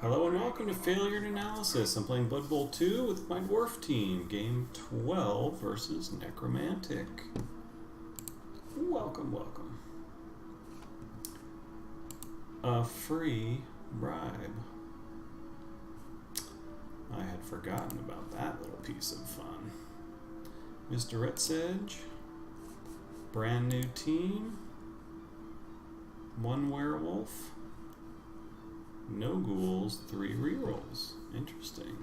Hello and welcome to Failure and Analysis. I'm playing Blood Bowl 2 with my Dwarf team. Game 12 versus Necromantic. Welcome, welcome. A free bribe. I had forgotten about that little piece of fun. Mr. Redsedge. Brand new team. One werewolf. No ghouls, 3 rerolls. Interesting.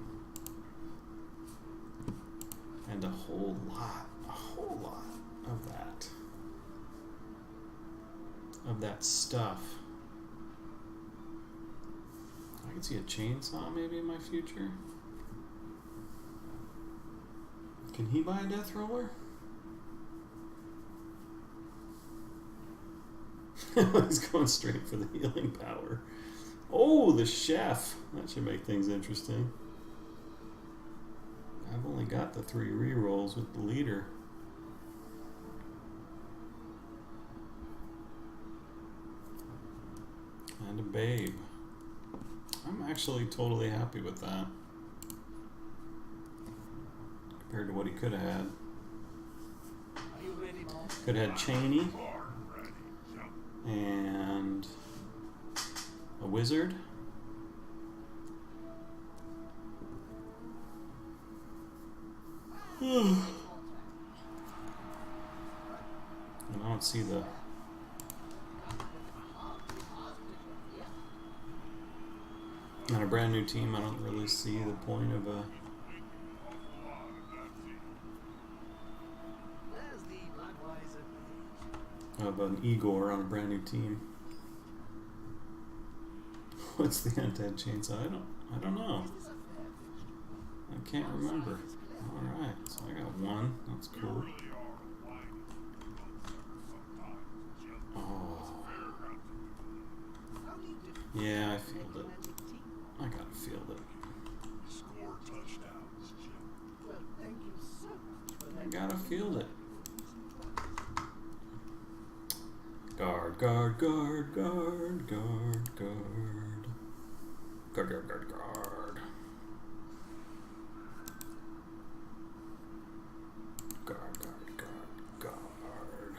And a whole lot of that. Of that stuff. I can see a chainsaw maybe in my future. Can he buy a death roller? He's going straight for the healing power. Oh, the chef. That should make things interesting. I've only got the 3 rerolls with the leader. And a babe. I'm actually totally happy with that. Compared to what he could have had. Could have had Cheney. And a wizard. And I don't see the... On a brand new team, I don't really see the point of an Igor on a brand new team. What's the undead chainsaw? I don't know. I can't remember. Alright, so I got 1. That's cool. Oh. Yeah, I feel it. I gotta feel it. I gotta feel it. Guard, guard, guard, guard, guard, guard. Guard, guard, guard, guard. Guard, guard, guard, guard.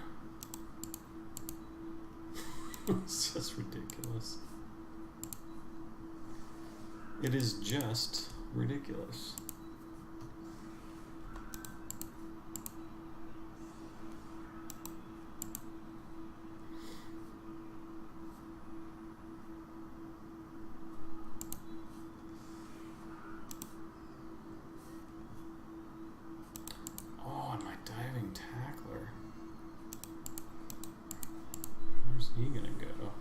It's just ridiculous. It is just ridiculous. Where's he gonna go?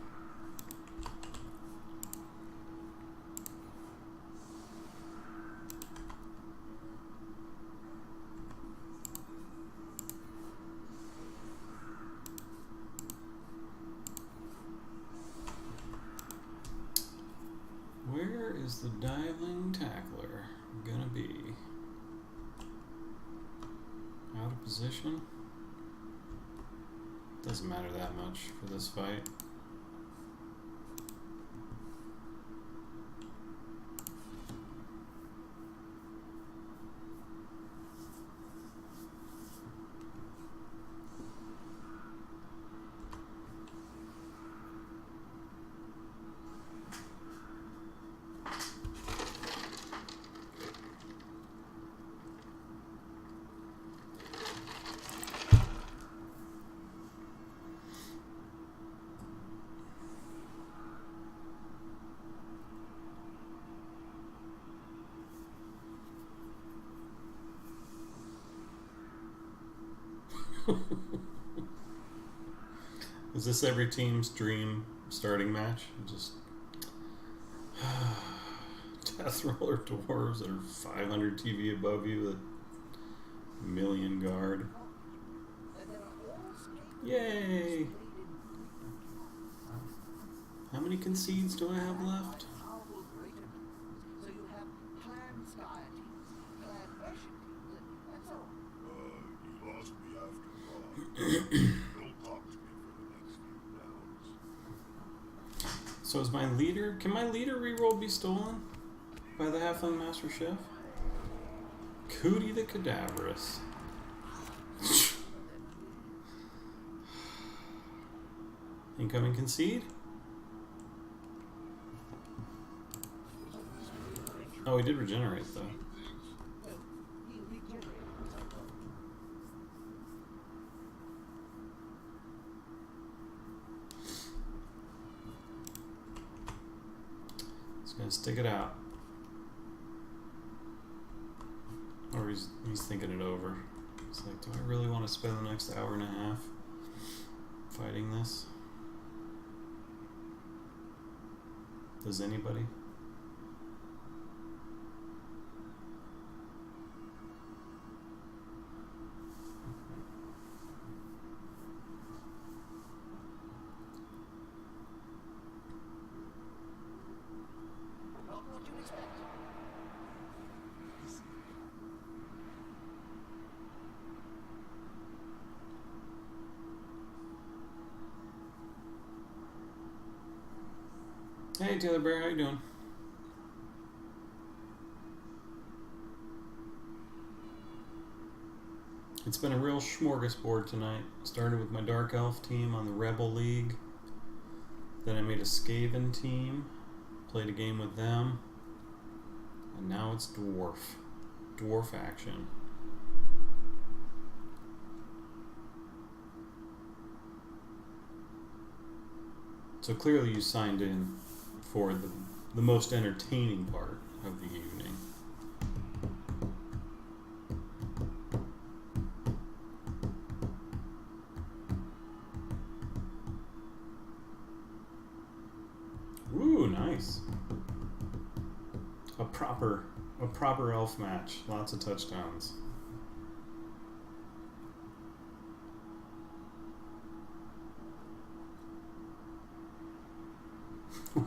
Where is the diving tackler gonna be? Out of position? Doesn't matter that much for this fight. Is this every team's dream starting match? Just death roller dwarves that are 500 TV above you with a million guard. Yay! How many concedes do I have left? So is my leader... Can my leader reroll be stolen by the Halfling Master Chef? Cootie the Cadaverous. Incoming concede? Oh, he did regenerate though. He's gonna stick it out. Or he's thinking it over. It's like, do I really want to spend the next hour and a half fighting this? Does anybody? Hey Taylor Bear, how you doing? It's been a real smorgasbord tonight. Started with my Dark Elf team on the Rebel League. Then I made a Skaven team. Played a game with them. And now it's Dwarf. Dwarf action. So clearly you signed in for the most entertaining part of the evening. Ooh, nice. A proper elf match. Lots of touchdowns.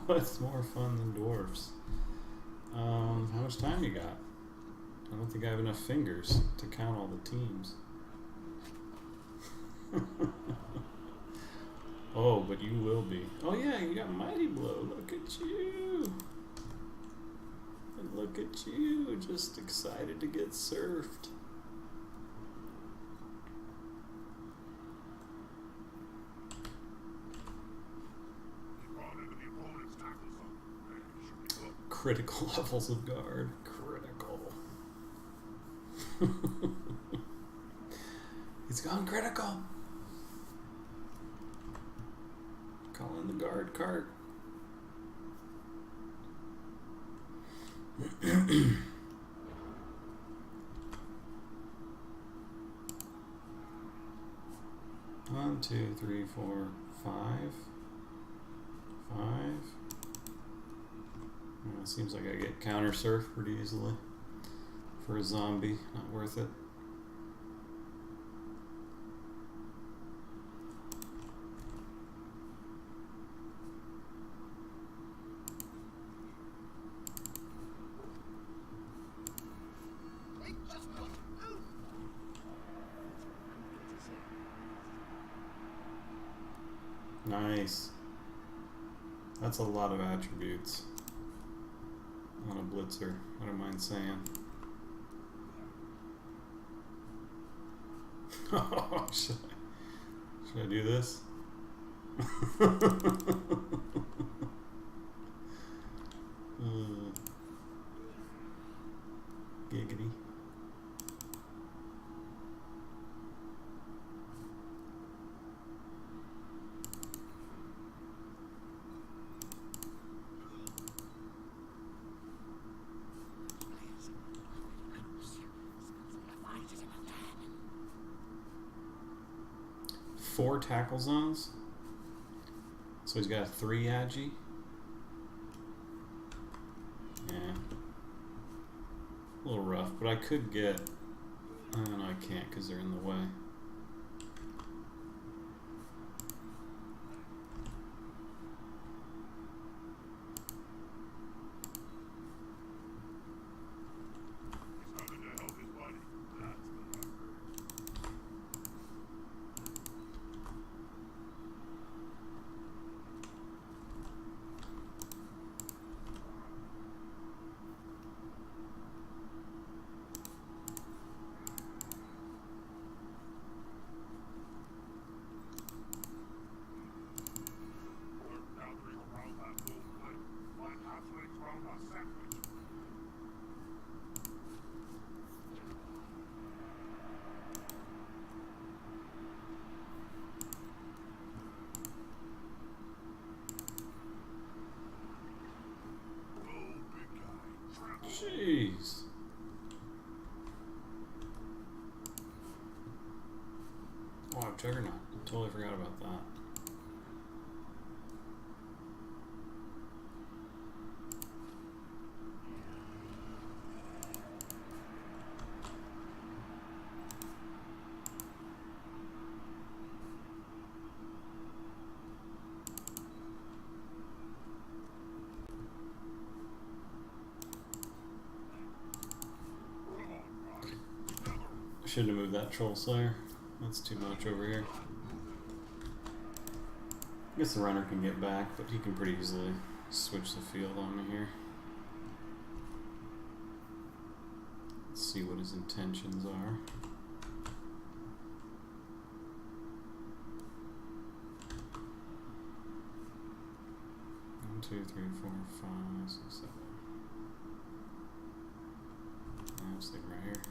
What's more fun than dwarfs? How much time you got? I don't think I have enough fingers to count all the teams. Oh, but you will be. Oh yeah, you got Mighty Blow. Look at you. And look at you, just excited to get surfed. Critical levels of guard. Critical. He's gone critical. Call in the guard cart. One, two, three, four, five. It seems like I get counter surfed pretty easily for a zombie. Not worth it. Nice. That's a lot of attributes on a blitzer, I don't mind saying. Oh, should I do this? Giggity. Four tackle zones. So he's got 3 agi. Yeah. A little rough, but I could get... Oh, no, I can't because they're in the way. Jeez. Oh, I have Juggernaut. Totally forgot about that. Shouldn't have moved that Troll Slayer. That's too much over here. I guess the runner can get back, but he can pretty easily switch the field on me here. Let's see what his intentions are. One, two, three, four, five, six, seven. Yeah, I'm sitting right here.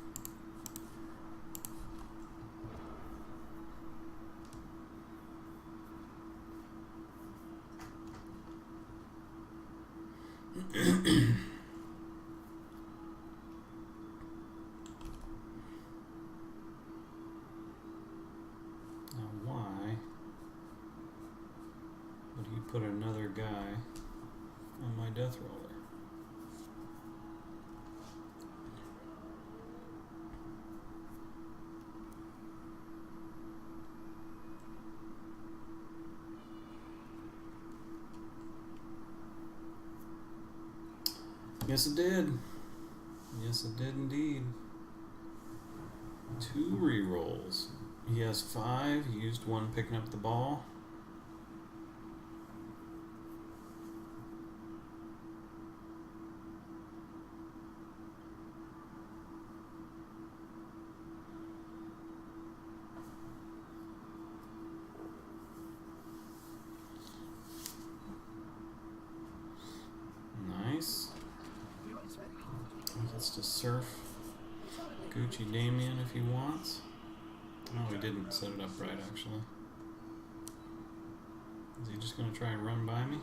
Now why would he put another guy on my death roller? Yes, it did. Yes, it did indeed. 2 rerolls. He has 5. He used 1 picking up the ball. Nice. He gets to surf Gucci Damien if he wants. No, he didn't set it up right, actually. Is he just going to try and run by me?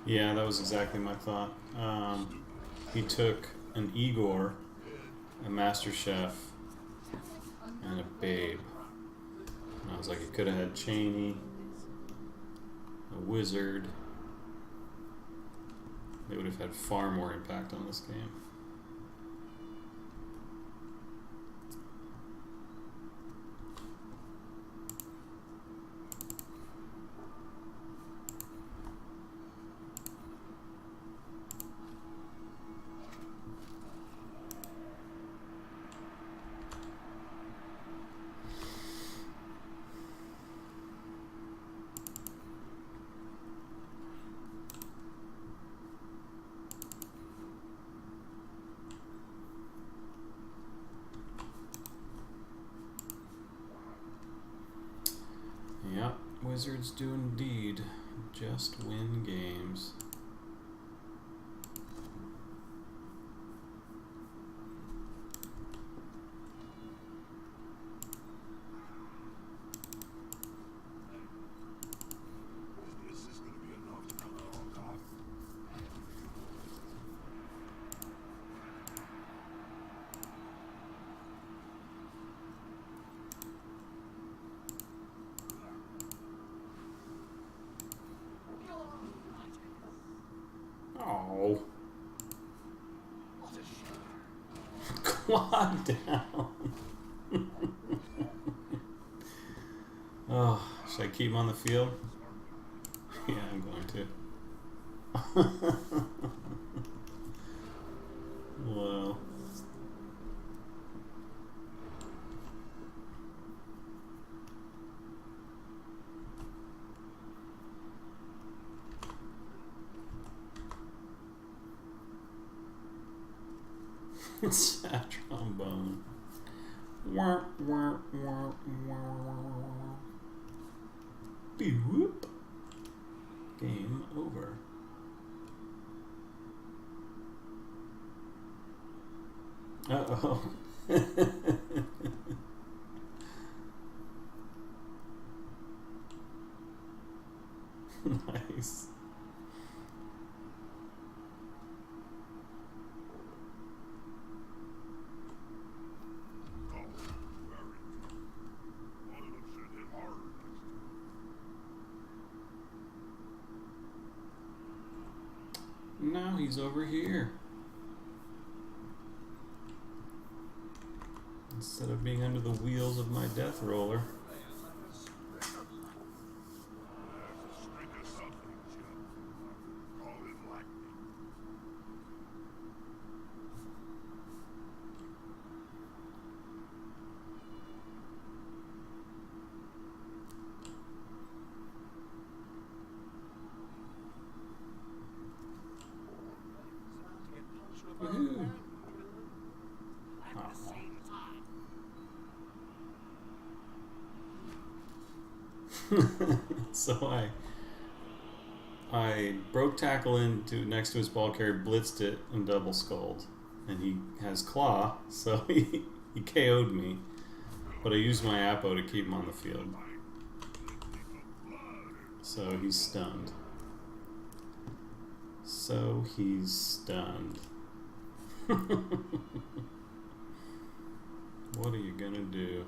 Yeah, that was exactly my thought. He took an Igor, a Master Chef, and a Babe. And I was like, he could have had Cheney, a Wizard. They would have had far more impact on this game. Yep, Wizards do indeed just win games. Oh. Quad down. Oh, should I keep him on the field? Yeah, I'm going to. Whoa. Sad trombone. Wah, wah, wah, wah. Beep-whoop. Game over. Uh-oh. Nice. Now he's over here. Instead of being under the wheels of my death roller. Woohoo! So I broke tackle into next to his ball carrier, blitzed it, and double skulled. And he has claw, so he KO'd me. But I used my Apo to keep him on the field. So he's stunned. So he's stunned. What are you gonna do?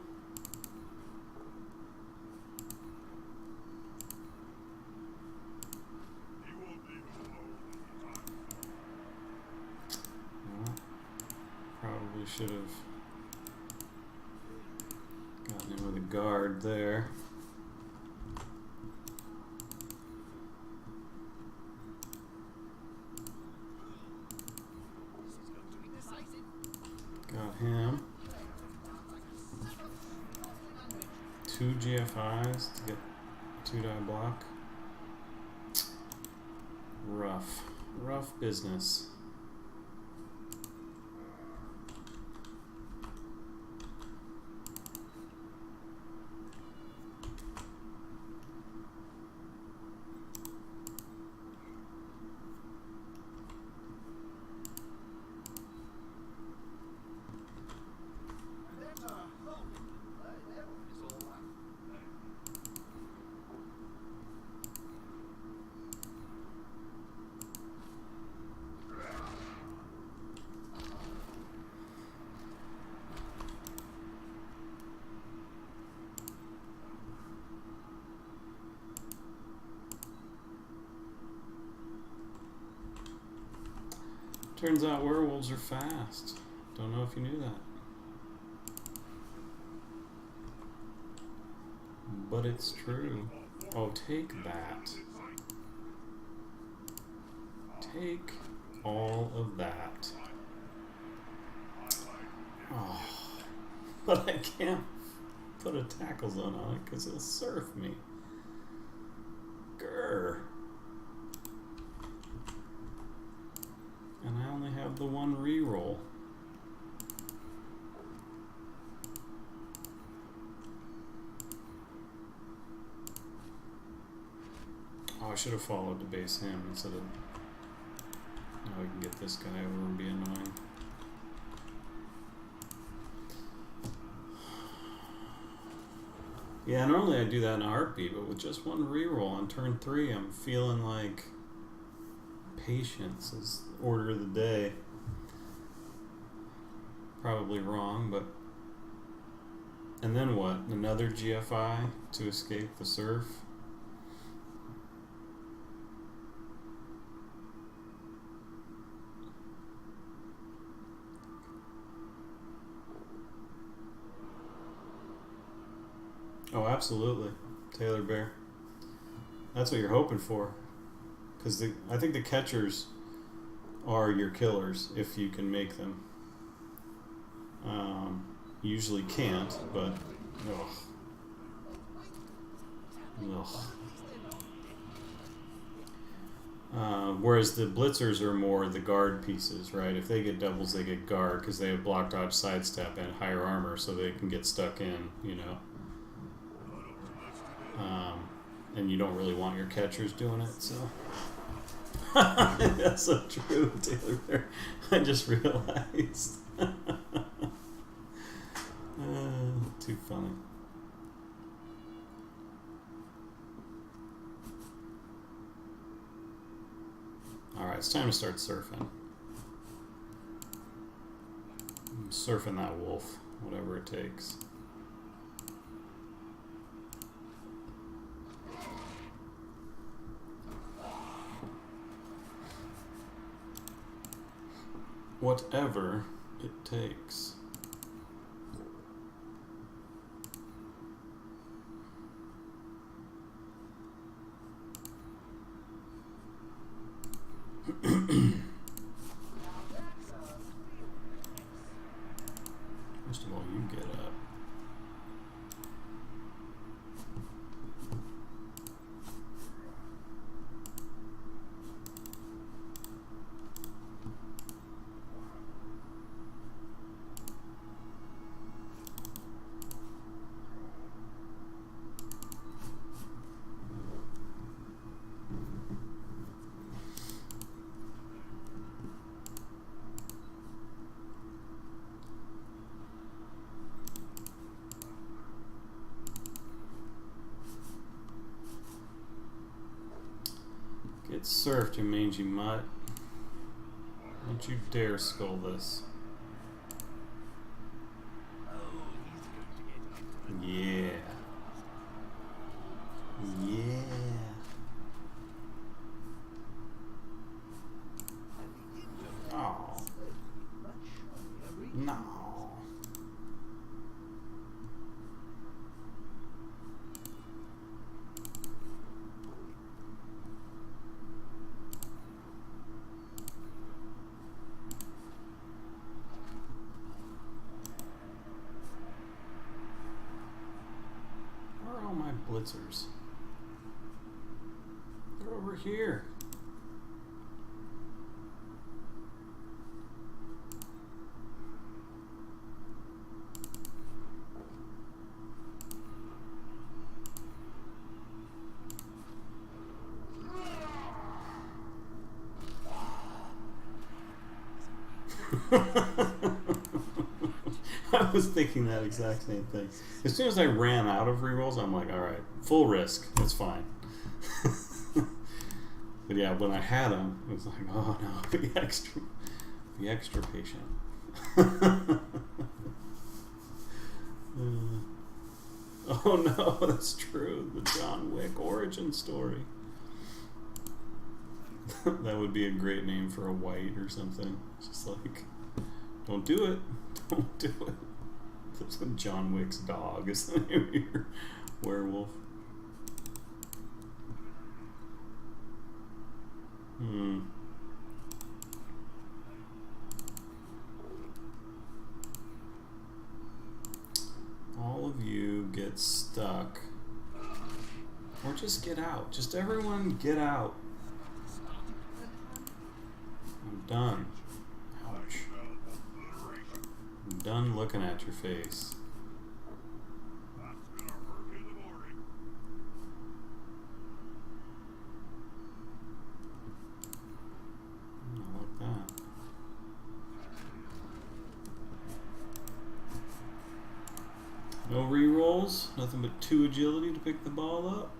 Well, probably should have gotten him with a guard there. Got him. 2 GFIs to get 2-die block. Rough. Rough business. Turns out werewolves are fast. Don't know if you knew that. But it's true. Oh, take that. Take all of that. Oh, but I can't put a tackle zone on it because it'll surf me. Grr. And I only have the one reroll. Oh, I should have followed to base him instead of... Now we can get this guy over and be annoying. Yeah, normally I do that in a heartbeat, but with just one reroll on turn 3, I'm feeling like patience is the order of the day. Probably wrong, but... And then what? Another GFI to escape the surf? Oh, absolutely. Taylor Bear. That's what you're hoping for. Because I think the catchers are your killers if you can make them. Usually can't, but ugh. Ugh. Whereas the blitzers are more the guard pieces, right? If they get doubles, they get guard because they have block, dodge, sidestep, and higher armor, so they can get stuck in, you know. And you don't really want your catchers doing it, so. That's so true, Taylor. I just realized. Too funny. Alright, it's time to start surfing. I'm surfing that wolf, whatever it takes. Whatever it takes. First of all, you get up. Get surfed, you mangy mutt. Don't you dare skull this. Yeah. Yeah. Oh. No. My blitzers. They're over here. I was thinking that exact same thing. As soon as I ran out of rerolls, I'm like, all right, full risk, that's fine. But yeah, when I had them, it was like, oh no, be extra patient. Oh no, that's true. The John Wick origin story. That would be a great name for a white or something. It's just like, don't do it. Don't do it. That's what John Wick's dog is the name of your werewolf. All of you get stuck. Or just get out. Just everyone get out. I'm done. Ouch. I'm done looking at your face. Not like that. No rerolls, nothing but 2 agility to pick the ball up.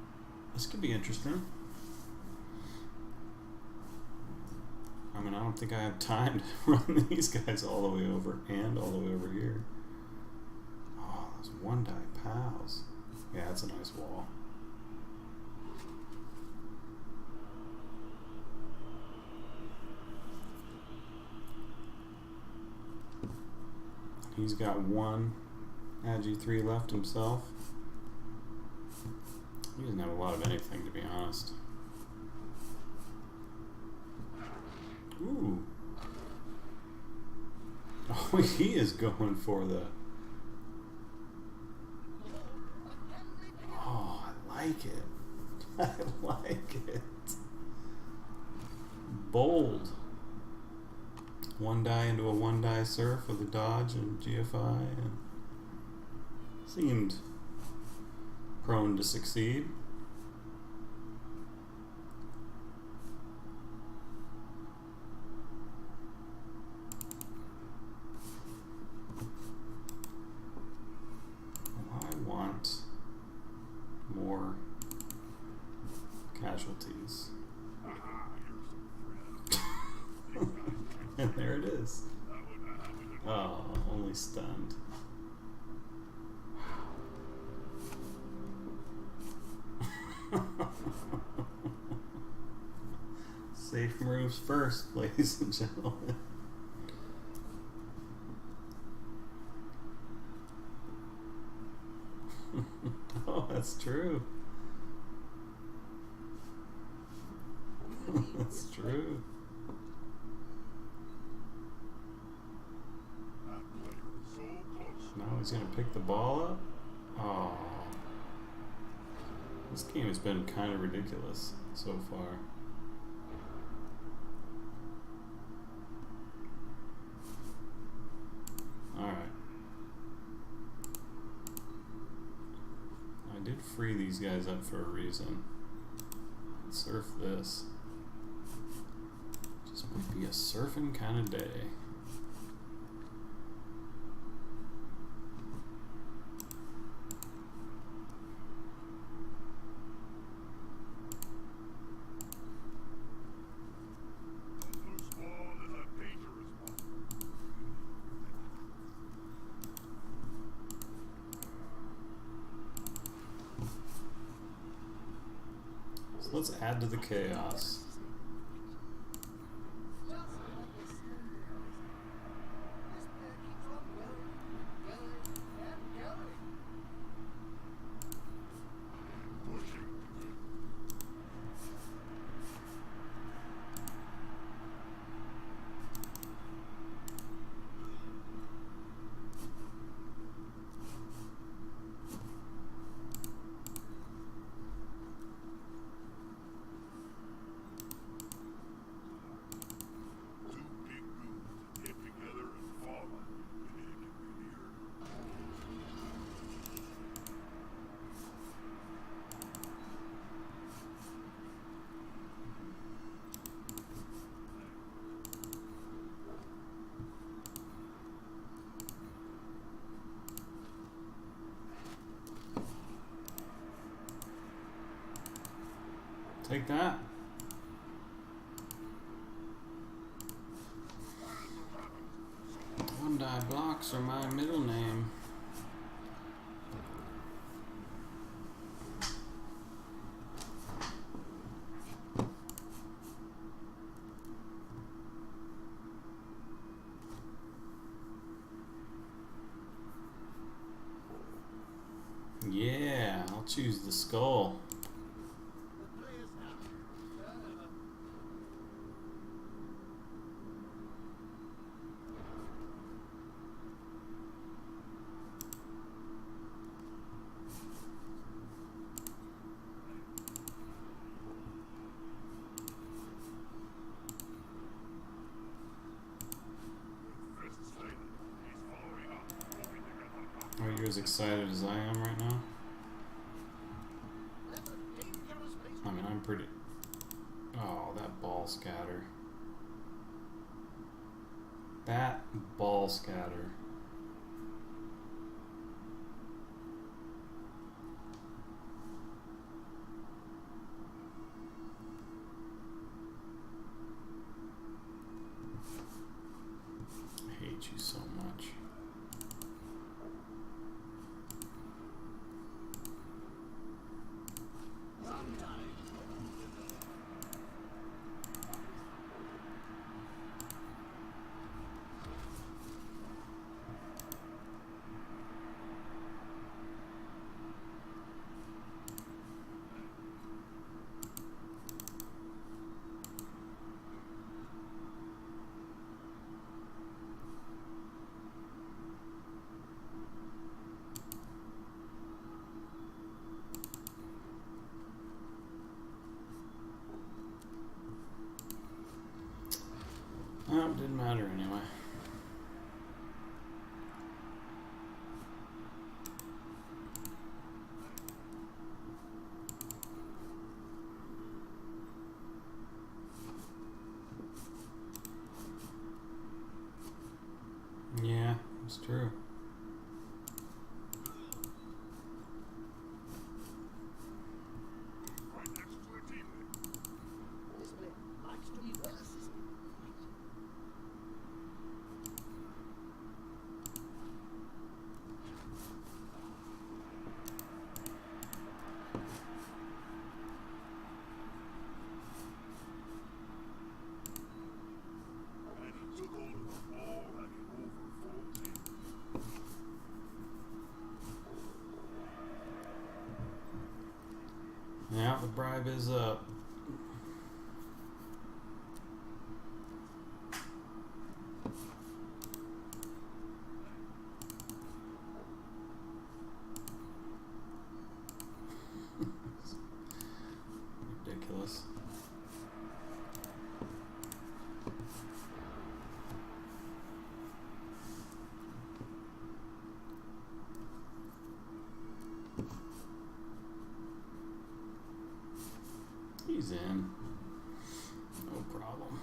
This could be interesting. I mean, I don't think I have time to run these guys all the way over and all the way over here. Oh, those 1-die pals. Yeah, that's a nice wall. He's got 1 Agi 3 left himself. He doesn't have a lot of anything, to be honest. Ooh. Oh, he is going for the... Oh, I like it. I like it. Bold. 1 die into a 1 die surf with a dodge and GFI, and seemed prone to succeed. I want more casualties. And there it is. Oh, only stunned. Safe moves first, ladies and gentlemen. Oh, that's true. That's true. Now he's gonna pick the ball up? Oh. This game has been kind of ridiculous so far. Alright. I did free these guys up for a reason. Surf this. Just might be a surfing kind of day. Let's add to the chaos. Take that. One die blocks are my middle name. Yeah, I'll choose the skull. Are you as excited as I am right now? I mean, I'm pretty... Oh, that ball scatter. That ball scatter. I hate you so much. matter anyway. Yeah, it's true. Yeah, the bribe is up. Ridiculous. He's in. No problem.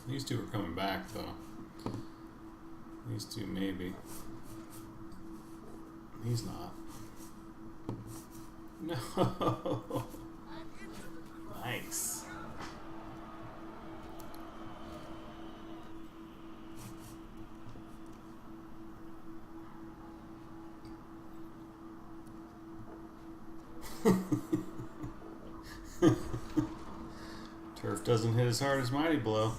These two are coming back, though. These two, maybe. He's not. No. Nice. Turf doesn't hit as hard as Mighty Blow.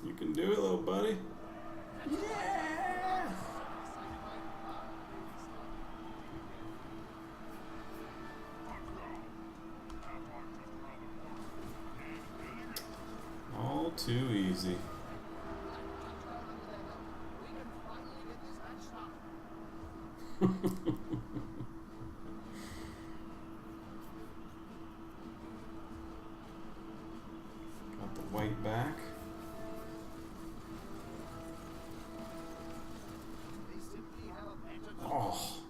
You can do it, little buddy. Yeah! All too easy. Got the white back. Oh.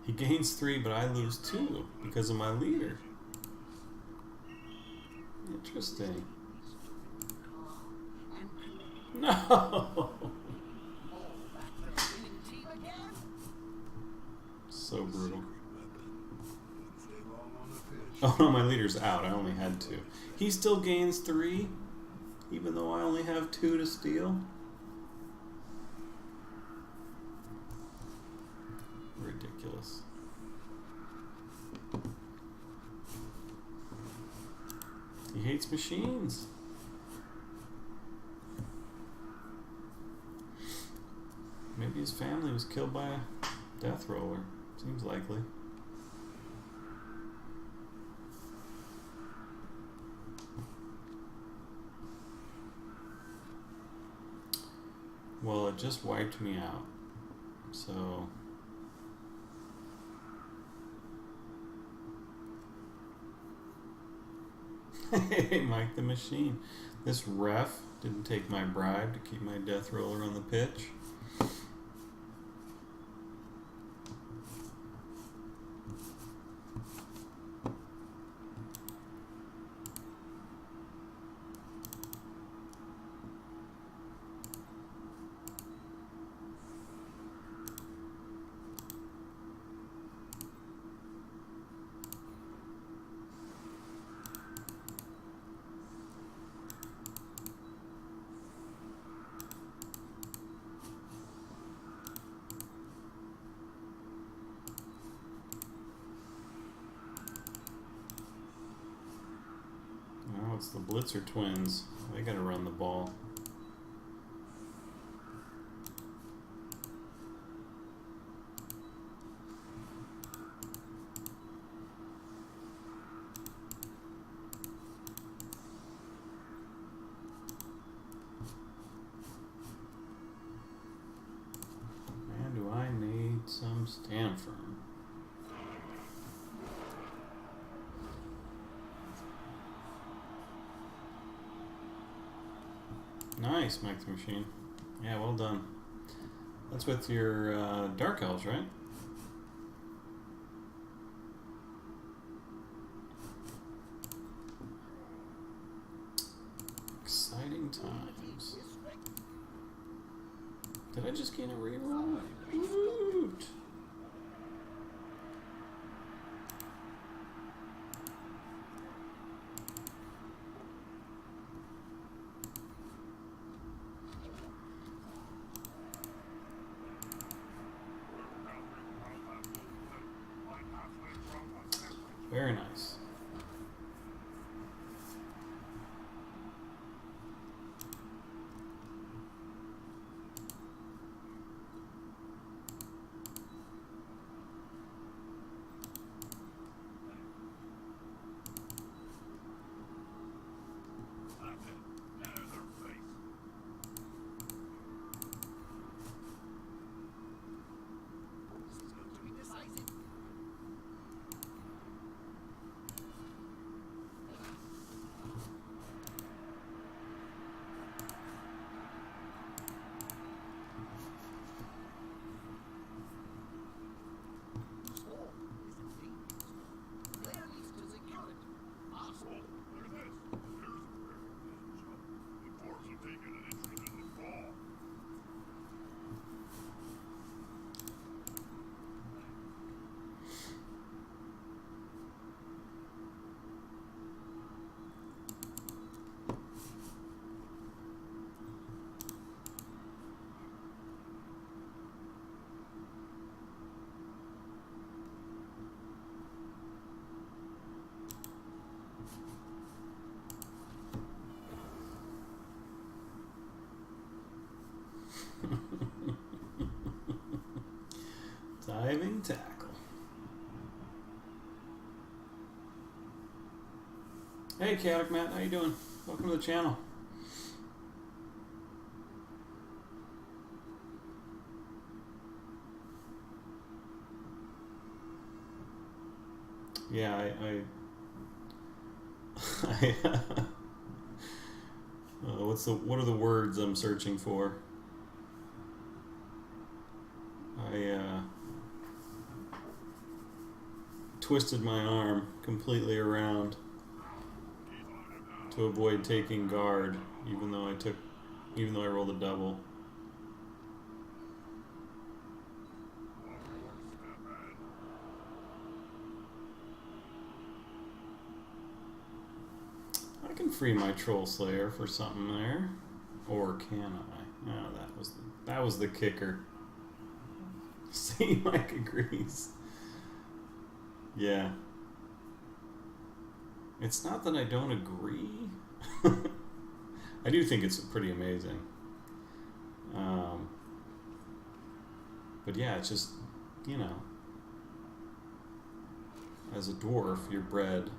He gains 3, but I lose 2 because of my leader. Interesting. No! So brutal. Oh no, my leader's out. I only had 2. He still gains 3, even though I only have 2 to steal. Ridiculous. He hates machines. Maybe his family was killed by a death roller. Seems likely. Well, it just wiped me out. So... Hey, Mike the Machine. This ref didn't take my bribe to keep my death roller on the pitch. the Blitzer twins. They gotta run the ball. Man, do I need some Stanford. Nice, Mike the Machine. Yeah, well done. That's with your Dark Elves, right? Exciting times. Did I just gain a reroll? Woot! Very nice. Diving tackle. Hey, Chaotic Matt, how you doing? Welcome to the channel. Yeah, what are the words I'm searching for? I twisted my arm completely around to avoid taking guard, even though I rolled a double. I can free my Troll Slayer for something there, or can I? No, that was the kicker. See, Mike agrees. Yeah. It's not that I don't agree. I do think it's pretty amazing. But yeah, it's just, you know, as a dwarf, you're bred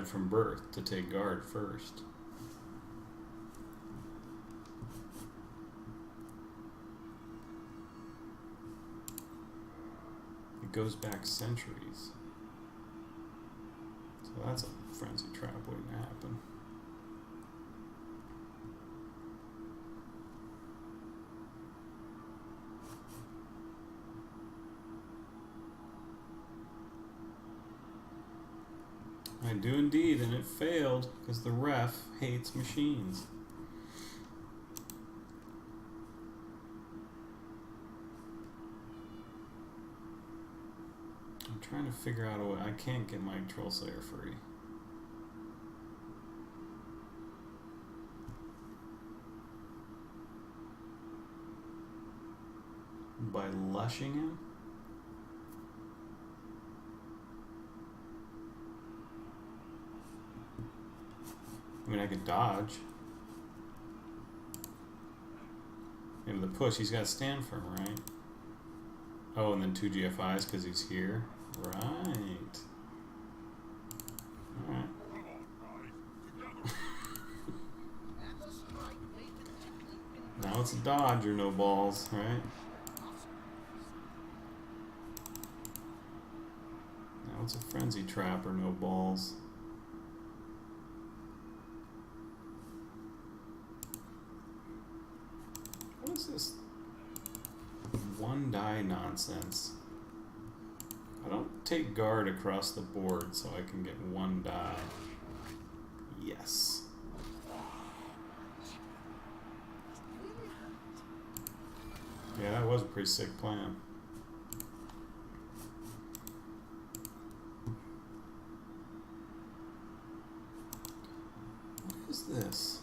from birth to take guard first. It goes back centuries. So that's a frenzy trap waiting to happen. I do indeed, and it failed because the ref hates machines. I'm trying to figure out a way. I can't get my Troll Slayer free. By lushing him? I mean, I could dodge. Maybe the push, he's got to stand firm, right? Oh, and then 2 GFIs because he's here. Right. Alright. Now it's a dodge or no balls, right? Now it's a frenzy trap or no balls. What is this one die nonsense? I don't take guard across the board so I can get 1 die. Yes. Yeah, that was a pretty sick plan. What is this?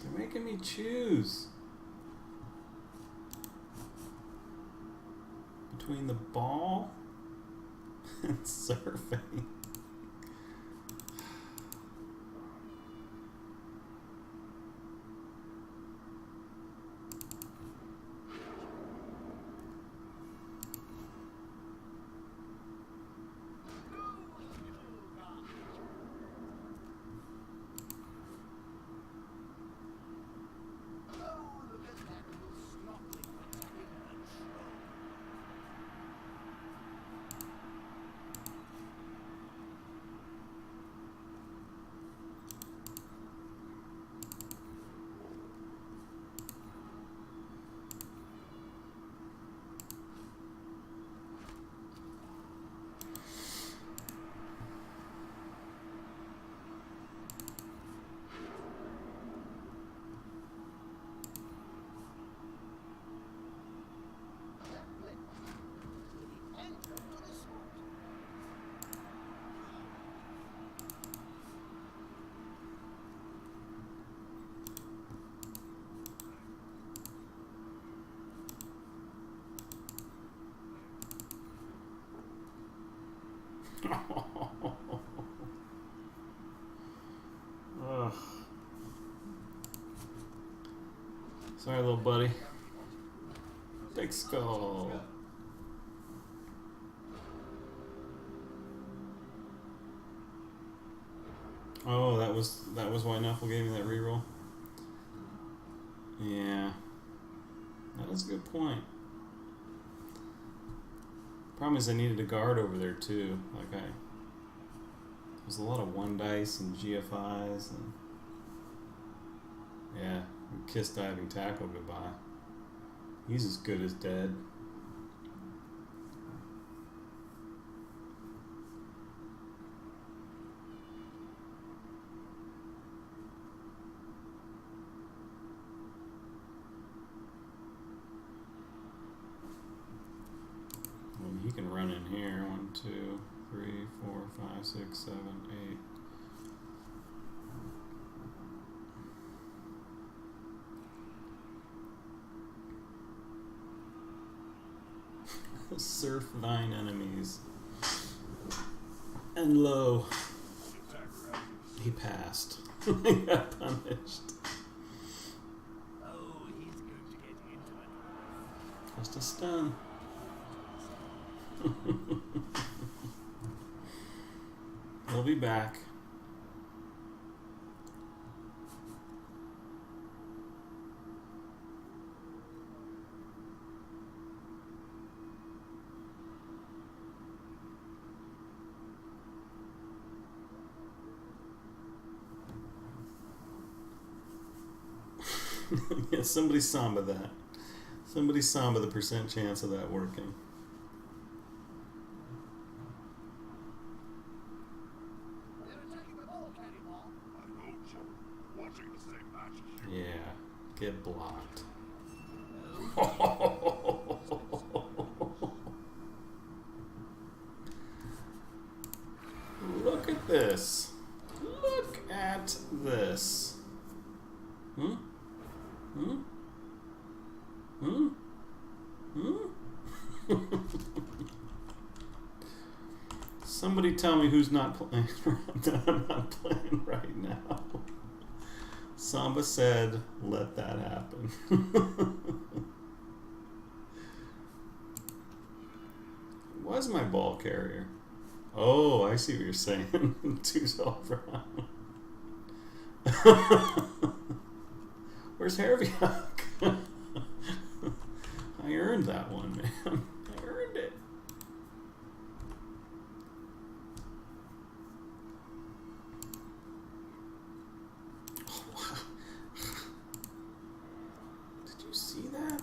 They're making me choose between the ball and surfing. Ugh. Sorry, little buddy. Big skull. Oh, that was why Nuffle gave me that reroll. Yeah, that is a good point. Problem is I needed a guard over there too. Like there's a lot of 1 dice and GFIs and yeah, kiss diving tackle goodbye. He's as good as dead. He can run in here. 1, 2, 3, 4, 5, 6, 7, 8. Surf thine enemies. And lo, he passed. He got punished. Oh, he's going to get into it. Just a stun. He'll be back. Yeah, somebody samba that. Somebody samba the % chance of that working. Yeah, get blocked. Look at this. this? Hmm? Hmm? Hmm? Hmm? Somebody tell me who's not playing that I'm not playing right now. Samba said, let that happen. Was my ball carrier? Oh, I see what you're saying. 2 silver. Where's Herviak? I earned that one, man. I earned it. Oh, wow. Did you see that?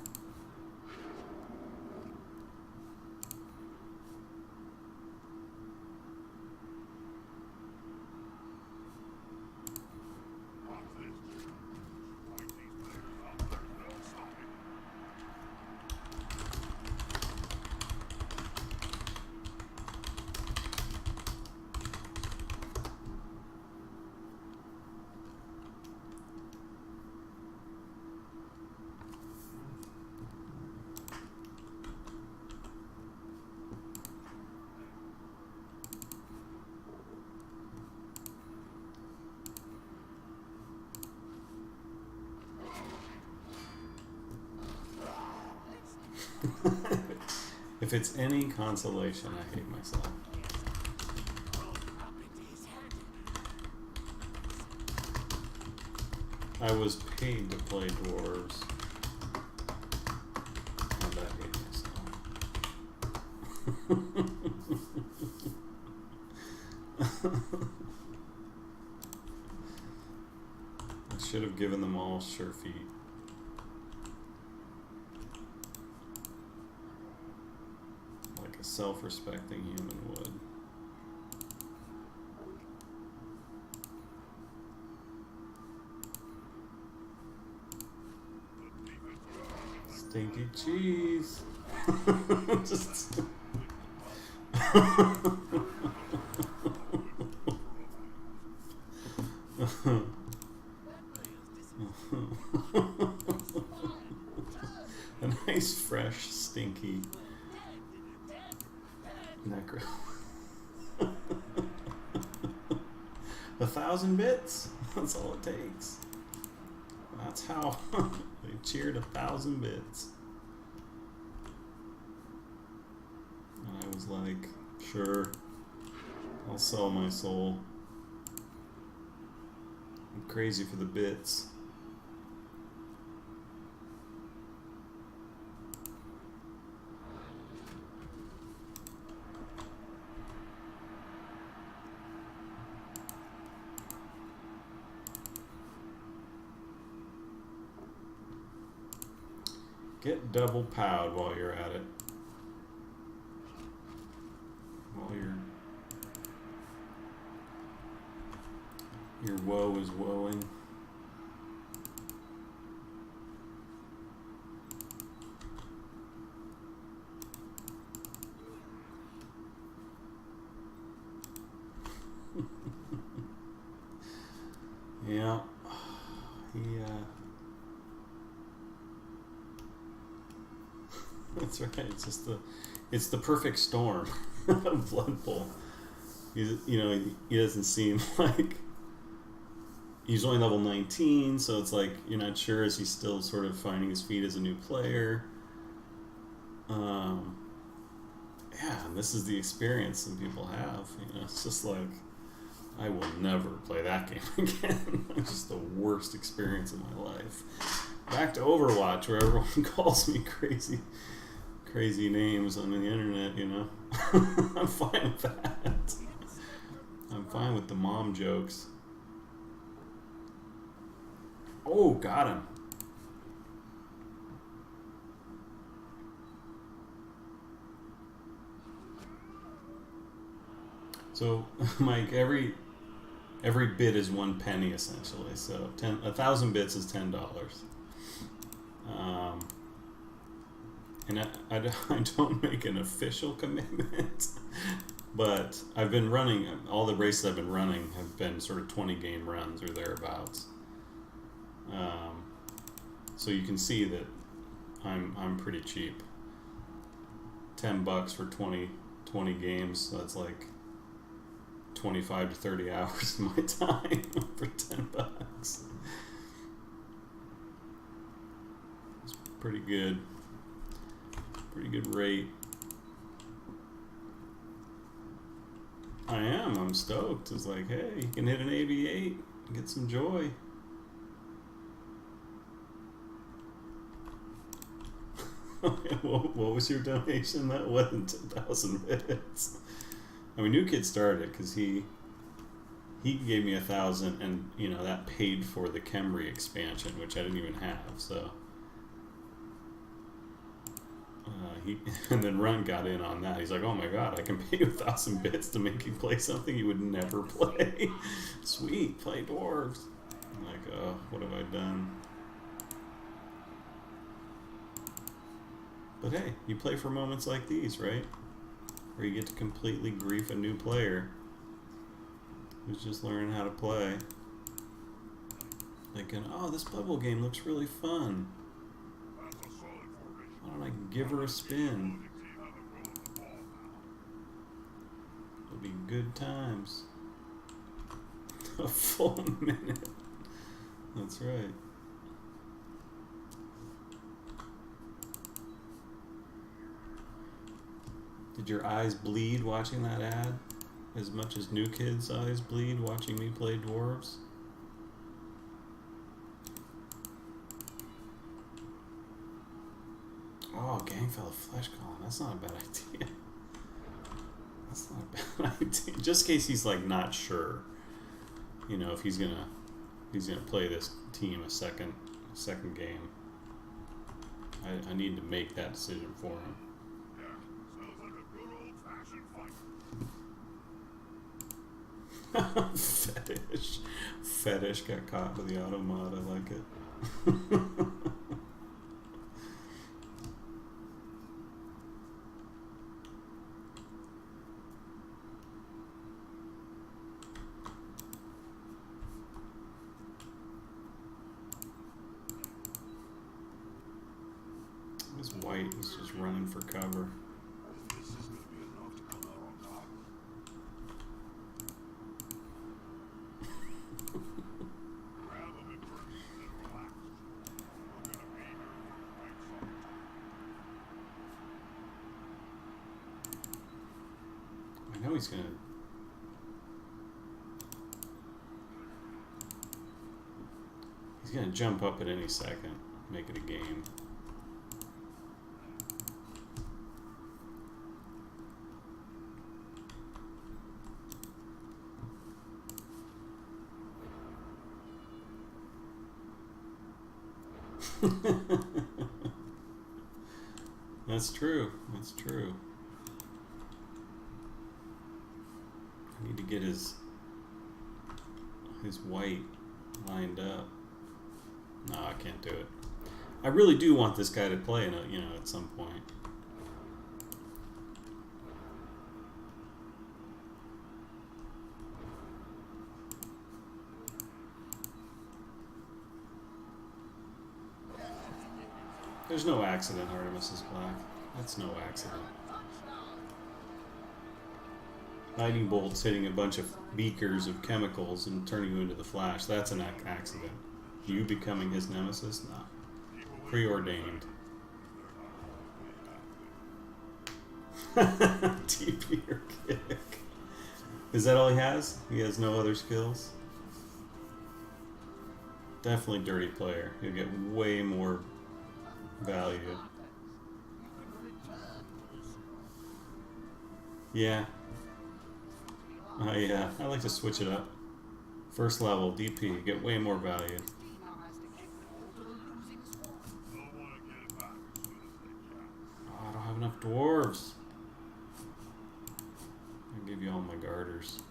If it's any consolation, I hate myself. I was paid to play dwarves. And I hate myself. I should have given them all sure feet. Like a self-respecting human would. Stinky cheese. Just a nice, fresh, stinky necro. 1,000 bits. That's all it takes. That's how they cheered 1,000 bits. And I was like, sure, I'll sell my soul. I'm crazy for the bits. Get double powed while you're at it. While your woe is woeing. Yeah. That's right. It's just it's the perfect storm of Blood Bowl. He doesn't seem like he's only level 19, so it's like you're not sure, is he still sort of finding his feet as a new player? Yeah, and this is the experience some people have. It's just like, I will never play that game again. It's just the worst experience of my life. Back to Overwatch, where everyone calls me crazy names on the internet, I'm fine with that. I'm fine with the mom jokes. Oh, got him. So, Mike, every bit is 1 penny essentially. So 1,000 bits is $10. And I don't make an official commitment, But I've been running, all the races I've been running have been sort of 20 game runs or thereabouts. So you can see that I'm pretty cheap. $10 for 20 games, so that's like 25 to 30 hours of my time for $10. It's pretty good. Pretty good rate. I'm stoked. It's like, hey, you can hit an AV8 and get some joy. What was your donation? That wasn't 10,000 bits. I mean, New Kid started it because he gave me 1,000, and you know that paid for the Camry expansion, which I didn't even have. So and then Run got in on that. He's like, "Oh my God, I can pay you 1,000 bits to make you play something you would never play." Sweet, play dwarves. I'm like, oh, what have I done? But hey, you play for moments like these, right? Where you get to completely grief a new player who's just learning how to play. Thinking, oh, this bubble game looks really fun. Why don't I give her a spin? It'll be good times. A full minute. That's right. Did your eyes bleed watching that ad? As much as New Kids' eyes bleed watching me play dwarves? Oh, Gangfella Flesh Column. That's not a bad idea. That's not a bad idea. Just in case he's like not sure. You know, if he's gonna play this team a second game. I need to make that decision for him. Fetish got caught with the auto mod. I like it. This white is just running for cover. I know he's gonna jump up at any second, make it a game. That's true. That's true. I need to get his white lined up. No, I can't do it. I really do want this guy to play in at some point. There's no accident, Artemis is black. That's no accident. Lightning bolts hitting a bunch of beakers of chemicals and turning you into the Flash. That's an accident. You becoming his nemesis? Nah. Preordained. TP or kick. Is that all he has? He has no other skills? Definitely dirty player. He'll get way more value. Yeah. I like to switch it up. First level, DP, get way more value. Oh, I don't have enough dwarves. I'll give you all my garters.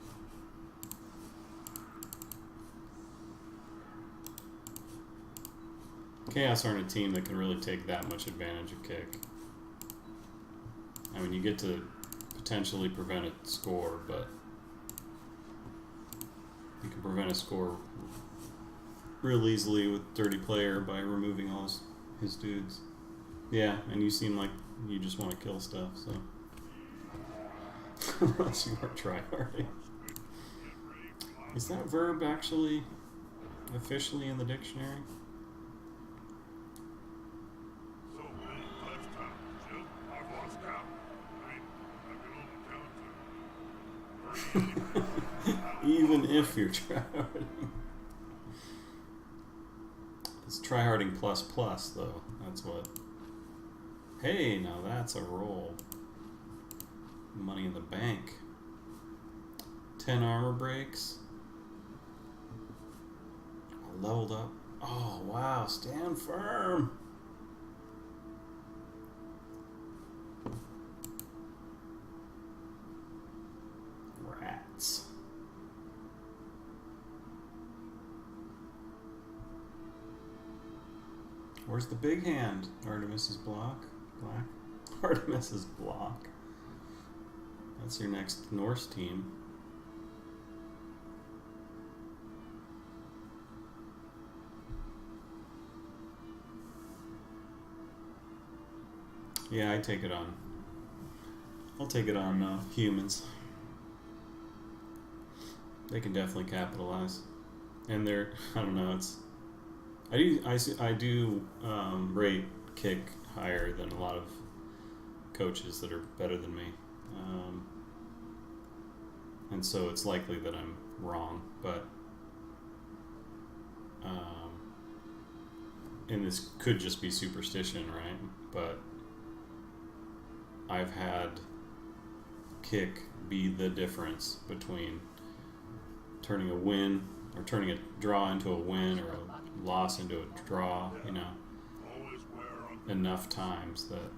Chaos aren't a team that can really take that much advantage of kick. I mean, you get to potentially prevent a score, but you can prevent a score real easily with Dirty Player by removing all his dudes. Yeah, and you seem like you just want to kill stuff, so. Unless you are tryharding. Is that verb actually officially in the dictionary? So many lifetimes, Jim. I've lost count. I can only count to 3. Even if you're tryharding. It's tryharding plus plus, though. That's what. Hey, now that's a roll. Money in the bank. 10 armor breaks. I leveled up. Oh, wow. Stand firm. Rats. Where's the big hand? Artemis's block. Black. Artemis's block. That's your next Norse team. Yeah, I take it on. I'll take it on humans. They can definitely capitalize, and they're. I don't know. It's. I do rate kick higher than a lot of coaches that are better than me. And so it's likely that I'm wrong, but and this could just be superstition, right? But I've had kick be the difference between turning a win or turning a draw into a win or a loss into a draw, you know, enough times that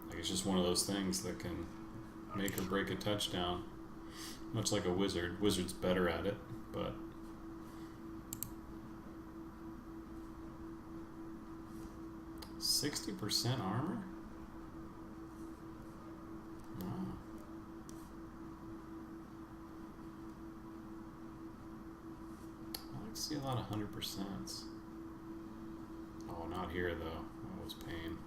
like it's just one of those things that can make or break a touchdown. Much like a wizard. Wizard's better at it, but 60% armor? Wow. I like to see a lot of 100%s. Oh, not here though. That was pain.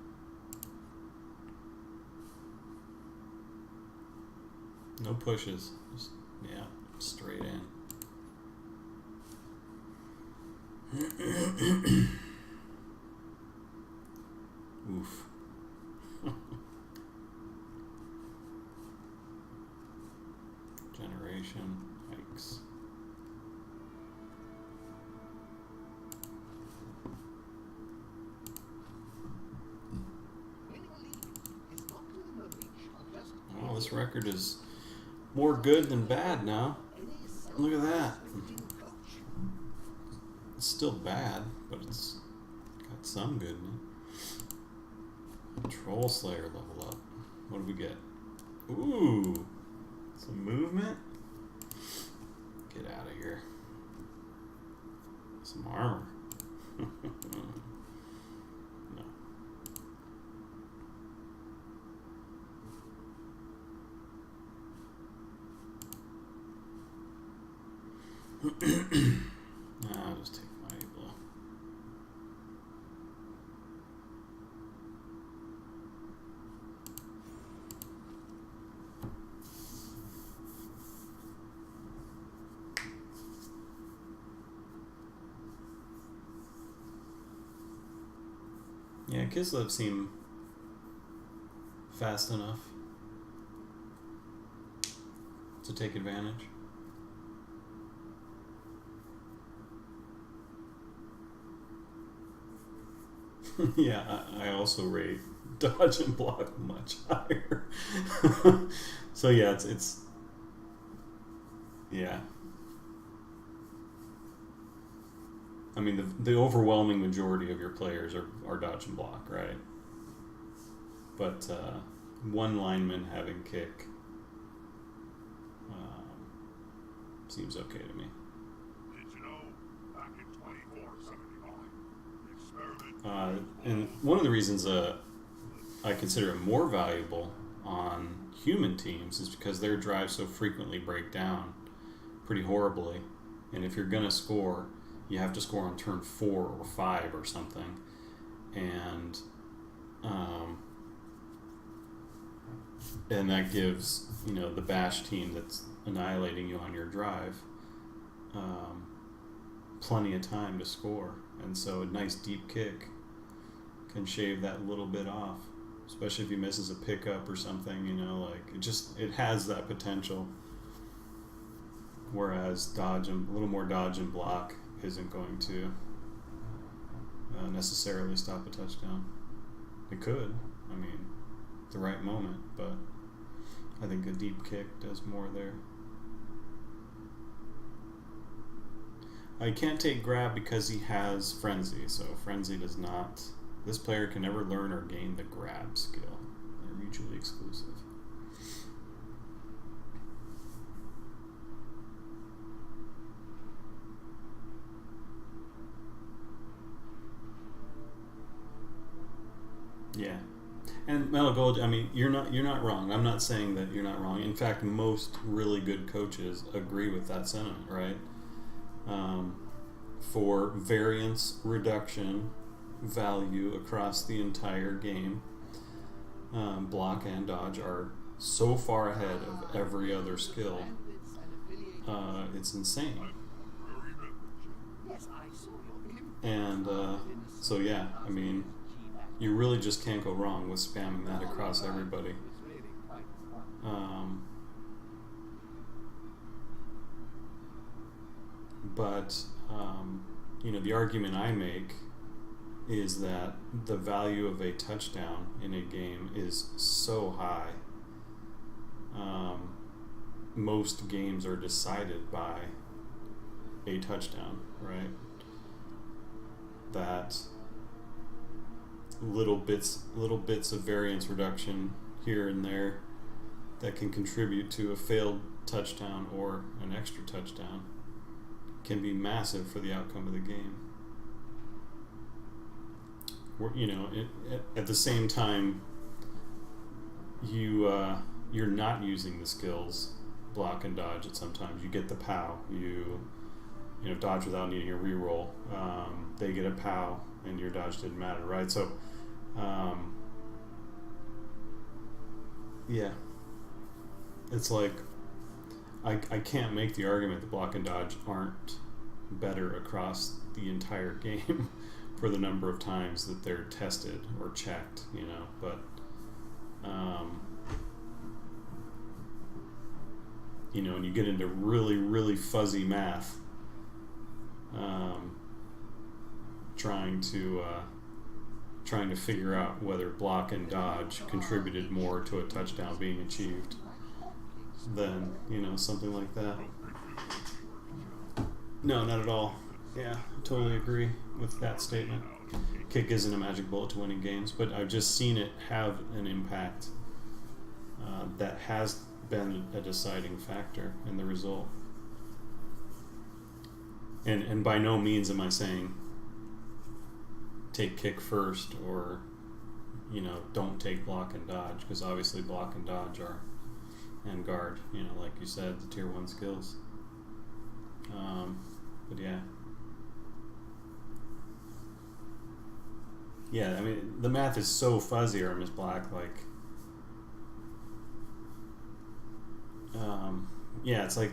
No pushes. Just, yeah, straight in. Oof. Generation. Yikes. Well, this record is more good than bad now. Look at that. It's still bad, but it's got some good in it. Troll Slayer level up. What do we get? Ooh, some movement. Get out of here. Some armor. No. I'll just take my blow. Yeah, Kislev seem fast enough to take advantage. Yeah, I also rate dodge and block much higher. So yeah, it's yeah. I mean, the overwhelming majority of your players are dodge and block, right? But one lineman having kick seems okay to me. Did you know, back in 2479, the experiment... And one of the reasons I consider it more valuable on human teams is because their drives so frequently break down pretty horribly. And if you're going to score, you have to score on turn 4 or 5 or something. And that gives, the bash team that's annihilating you on your drive plenty of time to score. And so a nice deep kick can shave that little bit off, especially if he misses a pickup or something, it has that potential. Whereas a little more dodge and block isn't going to necessarily stop a touchdown. It could, the right moment, but I think a deep kick does more there. I can't take grab because he has frenzy, so frenzy does not. This player can never learn or gain the grab skill. They're mutually exclusive. Yeah. And Mel Gold, you're not wrong. I'm not saying that you're not wrong. In fact, most really good coaches agree with that sentiment, right? For variance reduction value across the entire game, block and dodge are so far ahead of every other skill. It's insane. And so yeah, you really just can't go wrong with spamming that across everybody. But the argument I make is that the value of a touchdown in a game is so high. Most games are decided by a touchdown, right? That little bits of variance reduction here and there that can contribute to a failed touchdown or an extra touchdown can be massive for the outcome of the game. At the same time, you're not using the skills block and dodge. At sometimes you get the POW, you dodge without needing a reroll. They get a POW and your dodge didn't matter, right? So yeah, it's like I can't make the argument that block and dodge aren't better across the entire game for the number of times that they're tested or checked, but and you get into really, really fuzzy math, trying to figure out whether block and dodge contributed more to a touchdown being achieved than something like that. No, not at all. Yeah, totally agree with that statement. Kick isn't a magic bullet to winning games, but I've just seen it have an impact that has been a deciding factor in the result. And by no means am I saying take kick first or don't take block and dodge, because obviously block and dodge are, and guard, like you said, the tier 1 skills. But yeah, the math is so fuzzy, or Miss Black, it's like,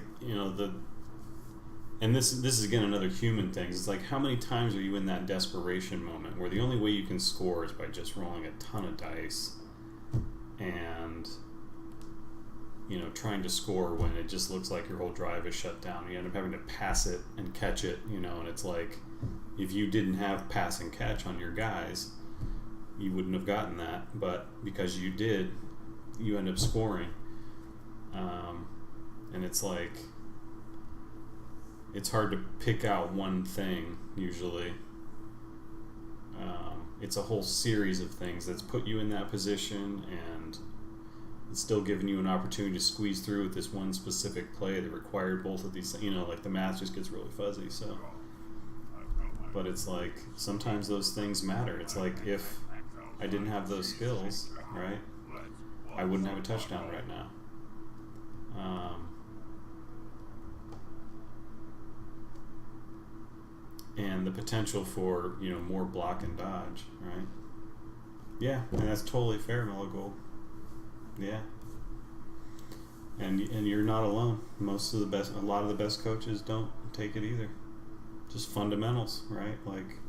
and this is again another human thing. It's like, how many times are you in that desperation moment where the only way you can score is by just rolling a ton of dice and trying to score when it just looks like your whole drive is shut down. You end up having to pass it and catch it, and it's like, if you didn't have pass and catch on your guys, you wouldn't have gotten that, but because you did, you end up scoring. And it's like, it's hard to pick out one thing usually. It's a whole series of things that's put you in that position, and it's still giving you an opportunity to squeeze through with this one specific play that required both of these, the math just gets really fuzzy. So, but it's like, sometimes those things matter. It's like, if I didn't have those skills, right, I wouldn't have a touchdown right now. And the potential for, more block and dodge, right? Yeah, and that's totally fair, Mellow Gold. Yeah. And you're not alone. A lot of the best coaches don't take it either. Just fundamentals, right? Like,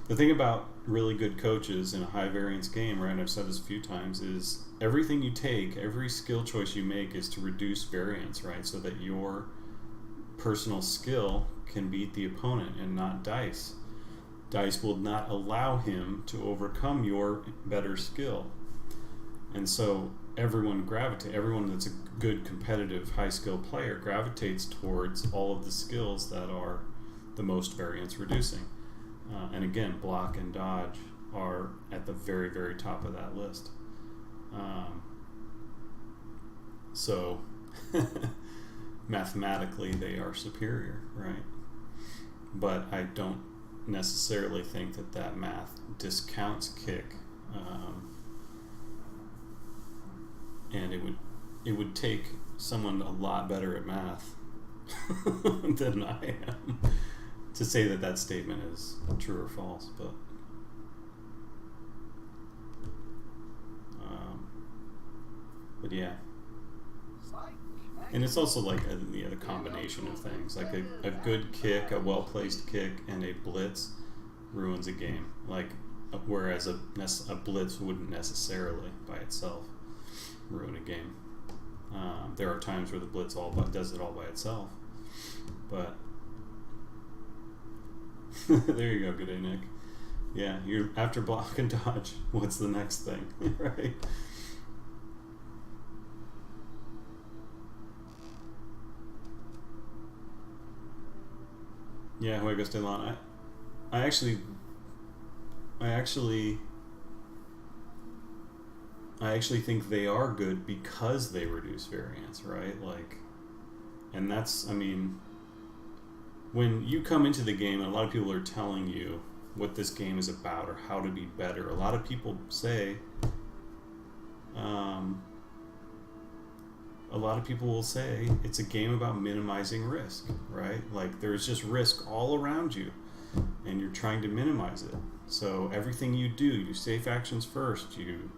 the thing about really good coaches in a high variance game, right, I've said this a few times, is everything you take, every skill choice you make is to reduce variance, right? So that your personal skill can beat the opponent and not dice. Dice will not allow him to overcome your better skill. And so everyone that's a good competitive high skill player gravitates towards all of the skills that are the most variance reducing. And again, block and dodge are at the very, very top of that list. So mathematically they are superior, right? But I don't necessarily think that math discounts kick. And it would take someone a lot better at math than I am to say that statement is true or false. But yeah. And it's also like the combination of things. Like a good kick, a well-placed kick, and a blitz ruins a game. Like, whereas a blitz wouldn't necessarily by itself ruin a game. There are times where the blitz does it all by itself. But there you go, good day, Nick. Yeah, you're after block and dodge. What's the next thing, right? Yeah, Juego Stellan. I actually think they are good because they reduce variance, right? Like, and that's, I mean, when you come into the game and a lot of people are telling you what this game is about or how to be better, a lot of people say, will say it's a game about minimizing risk, right? Like, there's just risk all around you and you're trying to minimize it. So everything you do, you safe actions first, you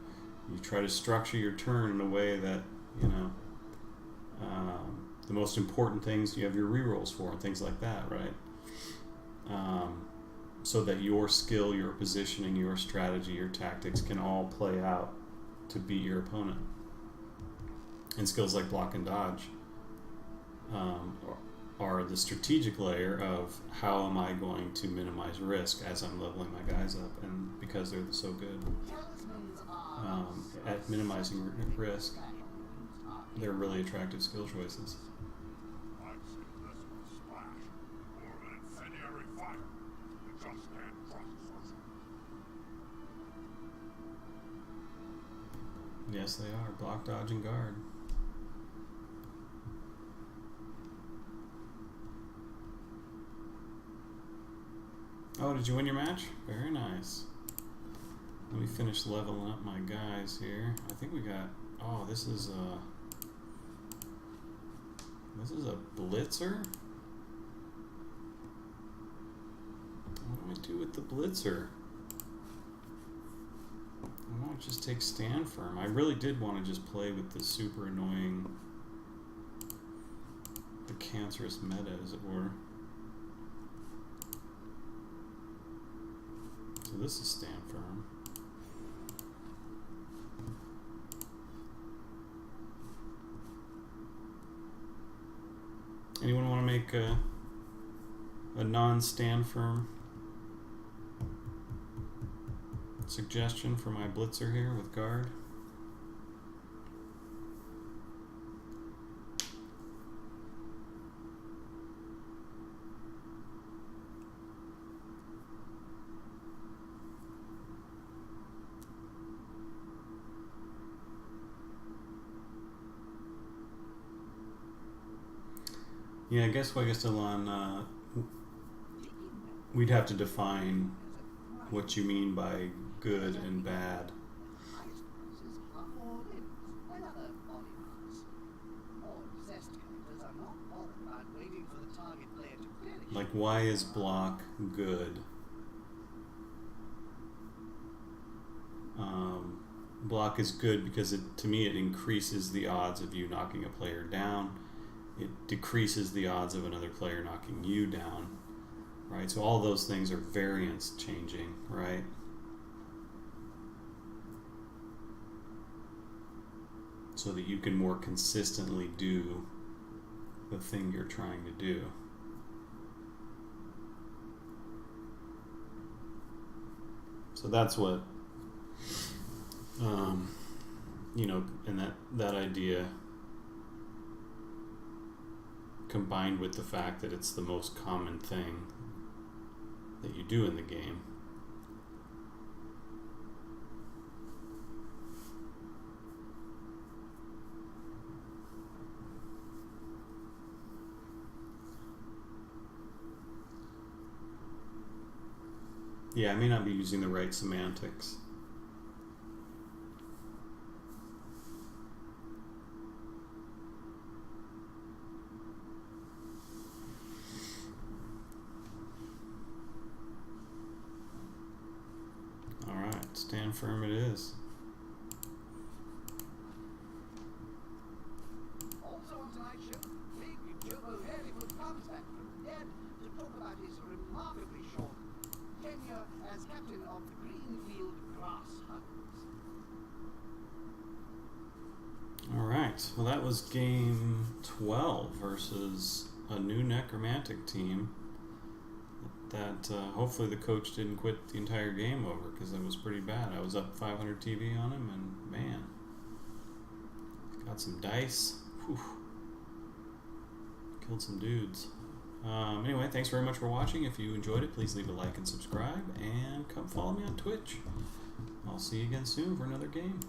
try to structure your turn in a way that, the most important things you have your rerolls for and things like that, right? So that your skill, your positioning, your strategy, your tactics can all play out to beat your opponent. And skills like block and dodge are the strategic layer of how am I going to minimize risk as I'm leveling my guys up, and because they're so good at minimizing risk, they're really attractive skill choices. I've seen less of a splash or an incendiary fire. You just can't trust. Yes, they are. Block, dodge, and guard. Oh, did you win your match? Very nice. Let me finish leveling up my guys here. I think we got... Oh, this is a blitzer? What do I do with the blitzer? I want to just take stand firm. I really did want to just play with the super annoying... the cancerous meta, as it were. So this is stand firm. Anyone want to make a non-stand firm suggestion for my blitzer here with guard? Yeah, I guess we'd have to define what you mean by good and bad. Like, why is block good? Block is good because to me it increases the odds of you knocking a player down. It decreases the odds of another player knocking you down, right? So all those things are variance changing, right? So that you can more consistently do the thing you're trying to do. So that's what, and that idea combined with the fact that it's the most common thing that you do in the game. Yeah, I may not be using the right semantics. Alright, stand firm it is. Also on tonight's show, Big Jobo Harrywood comes back from the dead to talk about his remarkably short tenure as captain of the Greenfield Grass Hunters. Alright, well that was game 12 versus a new necromantic team that hopefully the coach didn't quit the entire game over, because it was pretty bad. I was up 500 TV on him, and man, got some dice. Whew. Killed some dudes. Anyway, thanks very much for watching. If you enjoyed it, please leave a like and subscribe, and come follow me on Twitch. I'll see you again soon for another game.